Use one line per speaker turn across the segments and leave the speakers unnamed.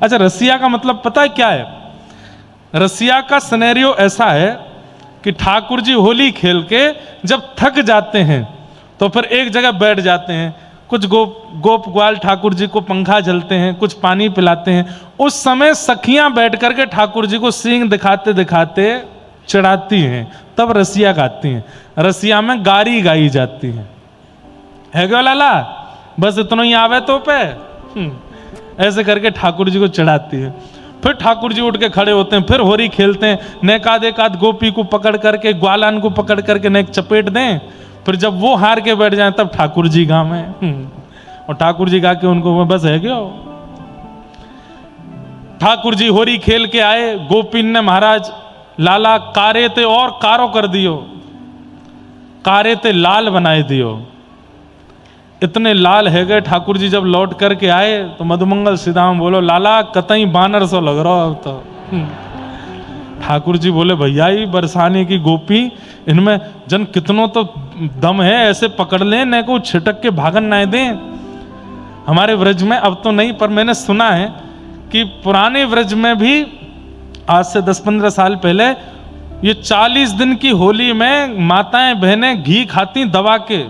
अच्छा, रसिया का मतलब पता है क्या है? रसिया का सिनेरियो ऐसा है कि ठाकुर जी होली खेल के जब थक जाते हैं तो फिर एक जगह बैठ जाते हैं। कुछ गोप ग्वाल ठाकुर जी को पंखा झलते हैं, कुछ पानी पिलाते हैं। उस समय सखियां बैठ करके ठाकुर जी को सींग दिखाते दिखाते चढ़ाती हैं, तब रसिया गाती हैं। रसिया में गारी गाई जाती है गो लाला, बस इतना ही आवे तो पे ऐसे करके ठाकुर जी को चढ़ाती है। फिर ठाकुर जी उठ के खड़े होते हैं, फिर होरी खेलते हैं। नेकाद एकाद गोपी को पकड़ करके, ग्वालान को पकड़ करके नेक चपेट दें। फिर जब वो हार के बैठ जाए तब ठाकुर जी गा में और ठाकुर जी गा के उनको बस है क्यों। ठाकुर जी होरी खेल के आए, गोपीन ने महाराज लाला कारे ते और कारो कर दियो, कारे ते लाल बनाए दियो। इतने लाल है गए ठाकुर जी। जब लौट करके आए तो मधुमंगल सीधाम बोलो, लाला कतई बानर सो लग रहा हो अब तो। ठाकुर जी बोले, भैया ही बरसाने की गोपी, इनमें जन कितनों तो दम है, ऐसे पकड़ लें न को छिटक के भागन ना दें। हमारे व्रज में अब तो नहीं, पर मैंने सुना है कि पुराने व्रज में भी आज से 10-15 साल पहले ये 40 दिन की होली में माताएं बहनें घी खाती दबा के,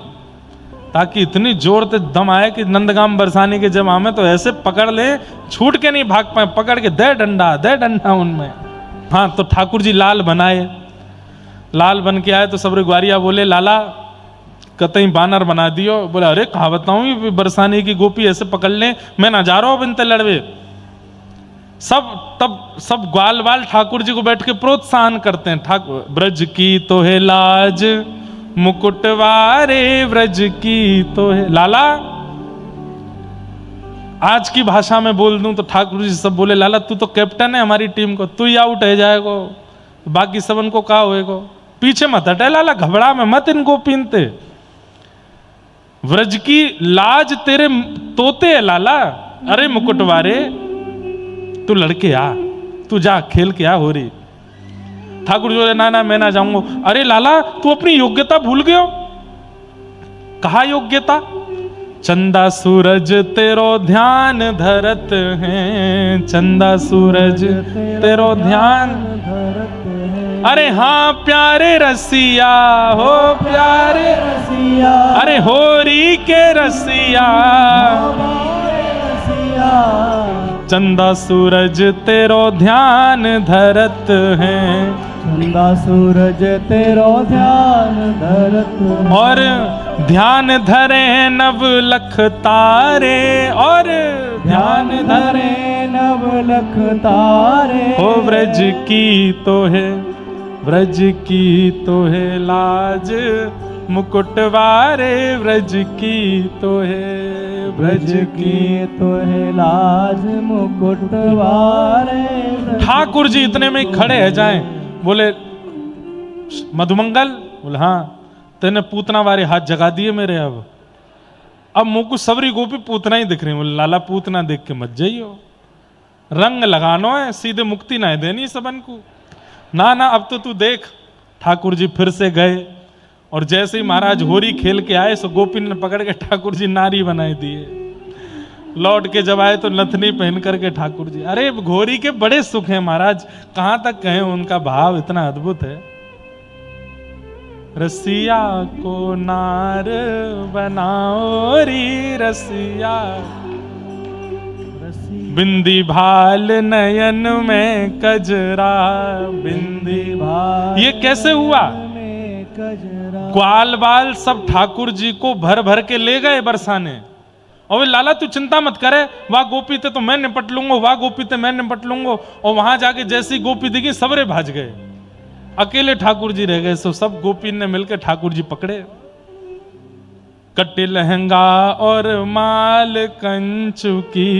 ताकि इतनी जोर से दम आए कि नंदगाम बरसाने के जमा में तो ऐसे पकड़ ले, छूट के नहीं भाग पाए, पकड़ के दे डंडा उनमें। हाँ, तो ठाकुर जी लाल बनाए, लाल बन के आए तो सब ग्वारिया बोले, लाला कतई बानर बना दियो। बोले, अरे कहा बताऊं, बरसाने की गोपी ऐसे पकड़ ले, मैं ना जा रहा हूं बिनते लड़वे। सब ग्वाल वाल ठाकुर जी को बैठ के प्रोत्साहन करते हैं। ठाकुर ब्रज की तो है लाज, मुकुटवारे व्रज की तो है। लाला आज की भाषा में बोल दूं तो ठाकुर जी सब बोले, लाला तू तो कैप्टन है हमारी टीम को, तू ही आउट है जाएगो, बाकी सबन को कहा होएगो। पीछे मत हटे लाला, घबरा में मत इनको पीनते। व्रज की लाज तेरे तोते है लाला। अरे मुकुटवारे तू लड़के आ, तू जा खेल के आ हो रही। ठाकुर जी बोले, ना मैं ना जाऊंगा। अरे लाला तू अपनी योग्यता भूल गयो। कहा योग्यता? चंदा सूरज तेरो ध्यान धरत हैं, चंदा सूरज तेरो ध्यान धरत हैं। अरे हाँ प्यारे रसिया हो, प्यारे रसिया, अरे होरी के रसिया, चंदा सूरज तेरो ध्यान धरत हैं,
चंदा सूरज तेरो ध्यान धरत।
और ध्यान धरे नव लख तारे, और
ध्यान धरे नव लख तारे।
हो व्रज की तो है, व्रज की तो है लाज, मुकुटवारे व्रज की तो है,
व्रज की तो है लाज, मुकुटवारे।
ठाकुर जी इतने में खड़े है जाएं, बोले मधुमंगल, बोले हाँ, तेने पूतना वारे हाथ जगा दिए मेरे। अब मुंह को सबरी गोपी पूतना ही दिख रही। बोले, लाला पूतना देख के मत जाइयो, रंग लगानो है, सीधे मुक्ति ना देनी सबन को। ना अब तो तू देख। ठाकुर जी फिर से गए और जैसे ही महाराज होरी खेल के आए सो गोपी ने पकड़ के ठाकुर जी नारी बनाए दिए। लौट के जब आए तो नथनी पहन करके ठाकुर जी, अरे घोरी के बड़े सुख हैं महाराज, कहां तक कहें, उनका भाव इतना अद्भुत है। रसिया को नार बनाओ री रसिया, बिंदी भाल नयन में कजरा, बिंदी भाल। ये कैसे हुआ? ग्वाल बाल सब ठाकुर जी को भर भर के ले गए बरसाने। और लाला तू चिंता मत करे, वहां गोपी थे तो मैं निपट लूंगा, वहां गोपी थे मैं निपट लूंगा। और वहां जाके जैसी गोपी दिखी सबरे भाज गए, अकेले ठाकुर जी रह गए। सो सब गोपी ने मिलकर ठाकुर जी पकड़े। कटी लहंगा और माल कंचु की,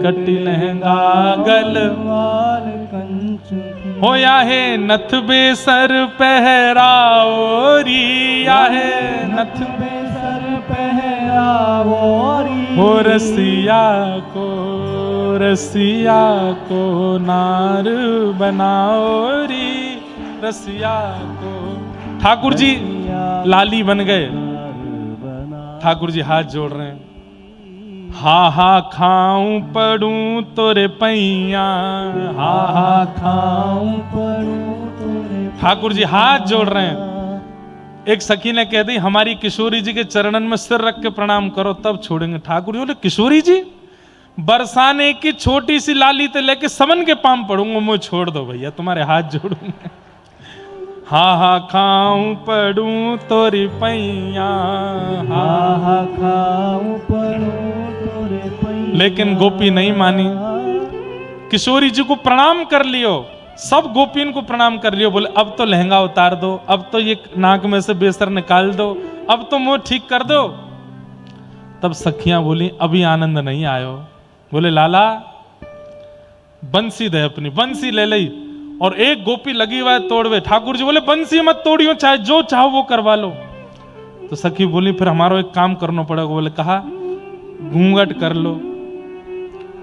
कटी लहंगा गल
माल कंचु की।
होया है नथ बेसर पहराओ रिया है, नथ
बेसर पहराओ री।
हो रसिया को नार बनाओ री, रसिया को। ठाकुर जी लाली बन गए। ठाकुर जी हाथ जोड़ रहे हैं, हा हा खाऊं पड़ूं तोरे पैया, हा हा
खाऊं पड़ूं तोरे।
ठाकुर जी हाथ जोड़ रहे हैं। एक सखी ने कह दी हमारी किशोरी जी के चरणन में सिर रख के प्रणाम करो तब छोड़ेंगे। ठाकुर जी बोले किशोरी जी, बरसाने की छोटी सी लाली ते लेके समन के पाम पड़ूंगा, मुझे छोड़ दो भैया, तुम्हारे हाथ जोड़ूंगा। हा हा खाऊं पड़ूं तोरी पैया,
हा हा खाऊं पड़ूं तोरे पैया।
लेकिन गोपी नहीं मानी। किशोरी जी को प्रणाम कर लियो, सब गोपियों को प्रणाम कर लियो। बोले अब तो लहंगा उतार दो, अब तो ये नाक में से बेसर निकाल दो, अब तो मुंह ठीक कर दो। तब सखियां बोली अभी आनंद नहीं आयो। बोले लाला बंसी दे, अपनी बंसी ले ली और एक गोपी लगी हुआ है तोड़वे। ठाकुर जी बोले बंसी मत तोड़ियो, चाहे जो चाहो वो करवा लो। तो सखी बोली फिर हमारा एक काम करना पड़ेगा। बोले कहा घूंघट कर लो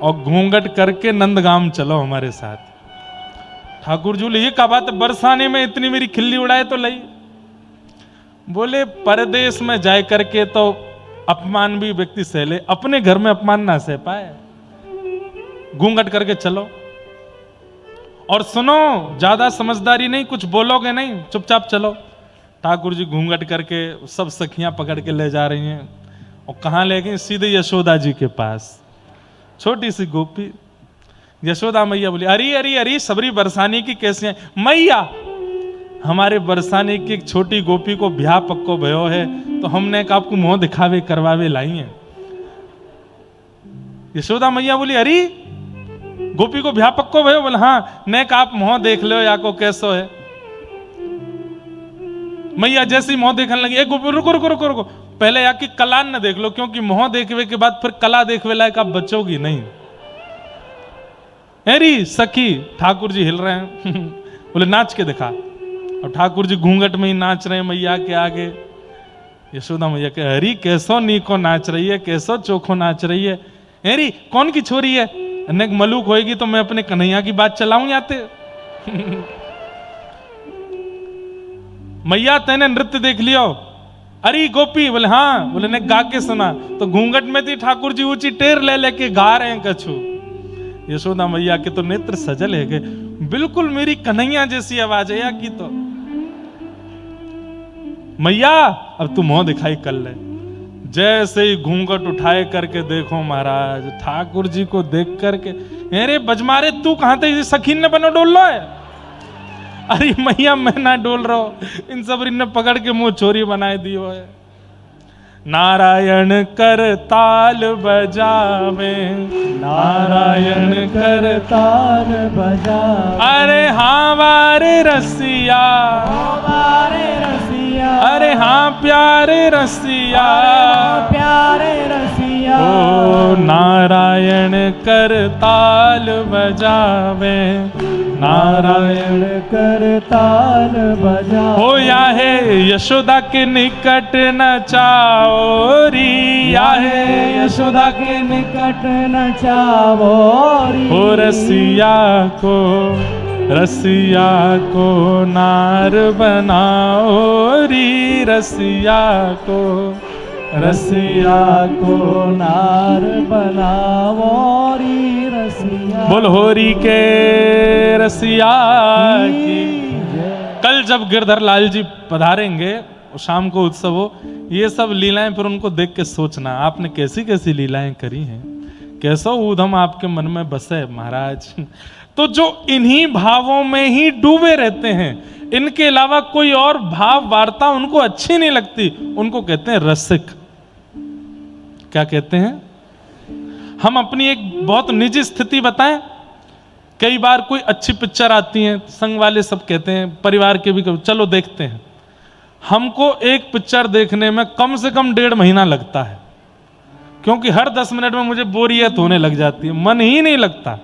और घूंघट करके नंदगाम चलो हमारे साथ। ठाकुर जी बोले ये क्या बात है, बरसाने में इतनी मेरी खिल्ली उड़ाए तो लई। बोले परदेश में जाए करके तो अपमान भी व्यक्ति सह ले, अपने घर में अपमान ना सह पाए। घूंघट करके चलो और सुनो, ज्यादा समझदारी नहीं, कुछ बोलोगे नहीं, चुपचाप चलो। ठाकुर जी घूंघट करके सब सखियां पकड़ के ले जा रही हैं और कहां ले गई, सीधे यशोदा जी के पास। छोटी सी गोपी यशोदा मैया बोली अरे अरे अरे सबरी बरसाने की कैसे है मैया, हमारे बरसाने की एक छोटी गोपी को ब्याह पक्को भयो है तो हमने आपको मुंह दिखावे करवावे लाई है। यशोदा मैया बोली अरे गोपी को ब्याह पक्को भयो। बोले हाँ, नेक आप मुंह देख लो या को कैसो है। मैया जैसी मुंह देखने लगी, एक गोपी रुको रुको रुको रुको, पहले या की कलान न देख लो, क्योंकि मुंह देखवे के बाद फिर कला देखवे लायक आप बचोगी नहीं। अरे सखी, ठाकुर जी हिल रहे हैं बोले नाच के दिखा। और ठाकुर जी घूंघट में ही नाच रहे हैं मैया के आगे। यशोदा मैया के अरे कैसो नीको नाच रही है, कैसो चोखो नाच रही है। अरे कौन की छोरी है, अनेक मलूक होएगी तो मैं अपने कन्हैया की बात चलाऊं याते मैया तेने नृत्य देख लियो। अरे गोपी, बोले हाँ। बोले ने गा के सुना। तो घूंघट में थी ठाकुर जी ऊंची टेर ले लेके गा रहे हैं कछु। यशोदा मैया के तो नेत्र सजल है, बिल्कुल मेरी कन्हैया जैसी आवाज है या की। तो मैया अब तू मुंह दिखाई कर ले। जैसे ही घूंघट उठाए करके देखो महाराज, ठाकुर जी को देख करके अरे बजमारे तू कहां थे, सखीन ने बनो डोल लो है। अरे मैया मैं ना डोल रहा हूं, इन सब ने पकड़ के मुंह चोरी बनाए दियो है। नारायण कर ताल बजावे, नारायण कर
ताल बजावे।
अरे हाँ वारे रसिया,
वारे रसिया।
अरे हाँ प्यारे रसिया,
प्यारे रसिया।
ओ नारायण कर ताल बजावे, नारायण
कर ताल बजा।
हो या है यशोदा के निकट नचाओरी, या है
यशोदा के निकट नचावोरी।
हो रसिया को नार बनाओरी, रसिया को
नार बनावोरी। रसिया
बोल होरी के रसिया की। कल जब गिरधर लाल जी पधारेंगे, शाम को उत्सव हो, ये सब लीलाएं फिर उनको देख के सोचना आपने कैसी कैसी लीलाएं करी हैं, कैसा ऊधम आपके मन में बसे महाराज। तो जो इन्हीं भावों में ही डूबे रहते हैं, इनके अलावा कोई और भाव वार्ता उनको अच्छी नहीं लगती, उनको कहते हैं रसिक। क्या कहते हैं? हम अपनी एक बहुत निजी स्थिति बताएं। कई बार कोई अच्छी पिक्चर आती है, संग वाले सब कहते हैं, परिवार के भी चलो देखते हैं। हमको एक पिक्चर देखने में कम से कम 1.5 महीना लगता है, क्योंकि हर 10 मिनट में मुझे बोरियत होने लग जाती है, मन ही नहीं लगता।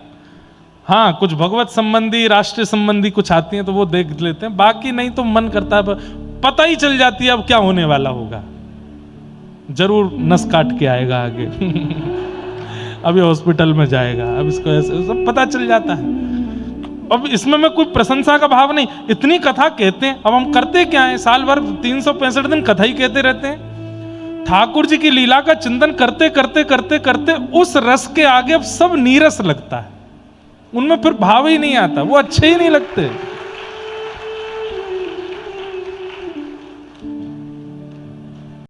हाँ, कुछ भगवत संबंधी, राष्ट्रीय संबंधी कुछ आती हैं तो वो देख लेते हैं, बाकी नहीं तो मन करता है, पता ही चल जाती है अब क्या होने वाला होगा, जरूर नस काट के आएगा आगे अभी हॉस्पिटल में जाएगा, अब इसको ऐसे सब पता चल जाता है। अब इसमें मैं कोई प्रशंसा का भाव नहीं, इतनी कथा कहते हैं, अब हम करते क्या है, साल भर 365 दिन कथा ही कहते रहते हैं। ठाकुर जी की लीला का चिंतन करते करते करते करते उस रस के आगे अब सब नीरस लगता है, उनमें फिर भाव ही नहीं आता, वो अच्छे ही नहीं लगते।